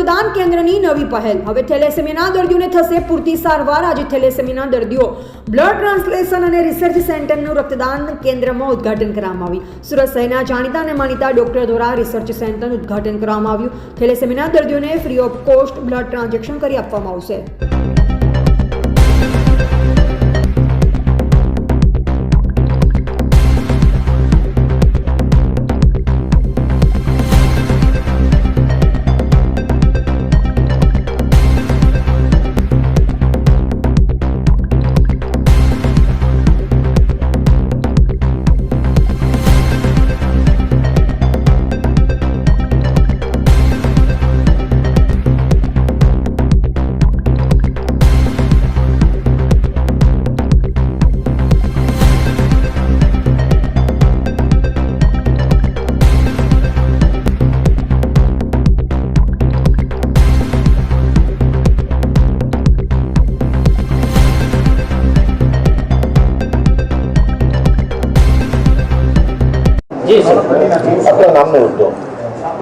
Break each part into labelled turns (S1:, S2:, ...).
S1: રક્તદાન કેન્દ્રની નવી પહેલ। હવે થેલેસેમિયાના દર્દીઓને થશે પૂરતી સારવાર। આજે થેલેસેમિયાના દર્દીઓ બ્લડ ટ્રાન્સલેશન અને રિસર્ચ સેન્ટરનું રક્તદાન કેન્દ્રમાં ઉદ્ઘાટન કરવામાં આવ્યું। સુરત શહેરના જાણીતા અને માનીતા ડોક્ટર દ્વારા રિસર્ચ સેન્ટરનું ઉદ્ઘાટન કરવામાં આવ્યું। થેલેસેમિયાના દર્દીઓને free of cost blood transaction કરી આપવામાં આવશે।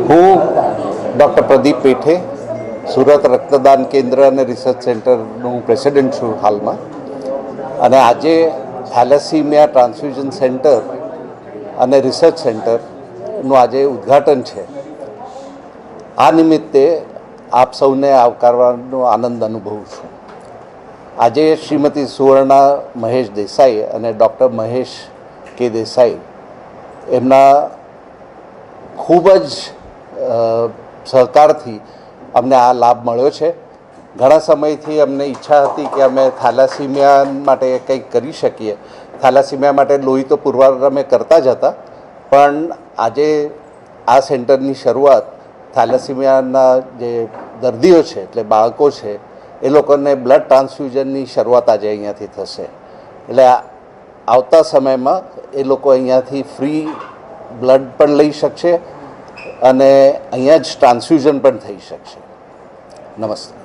S2: હું ડૉક્ટર પ્રદીપ પેઠે સુરત રક્તદાન કેન્દ્ર અને રિસર્ચ સેન્ટરનું પ્રેસિડેન્ટ છું હાલમાં, અને આજે થેલેસીમિયા ટ્રાન્સફ્યુઝન સેન્ટર અને રિસર્ચ સેન્ટરનું આજે ઉદ્ઘાટન છે। આ નિમિત્તે આપ સૌને આવકારવાનો આનંદ અનુભવું છું। આજે શ્રીમતી સુવર્ણા મહેશ દેસાઈ અને ડૉક્ટર મહેશ કે દેસાઈ એમના ખૂબ જ સહકારથી અમને આ લાભ મળ્યો છે। ઘણા સમયથી અમને ઈચ્છા હતી કે અમે થેલેસીમિયા માટે કંઈક કરી શકીએ। થેલેસીમિયા માટે લોહી તો પુરવાર અમે કરતા જ હતા, પણ આજે આ સેન્ટરની શરૂઆત થેલેસીમિયાના જે દર્દીઓ છે, એટલે બાળકો છે, એ લોકોને બ્લડ ટ્રાન્સફ્યુઝનની શરૂઆત આજે અહીંયાથી થશે। એટલે આવતા સમયમાં એ લોકો અહીંયાથી ફ્રી બ્લડ પણ લઈ શકશે અને અહીંયા જ ટ્રાન્સફ્યુઝન પણ થઈ શકશે। નમસ્તે।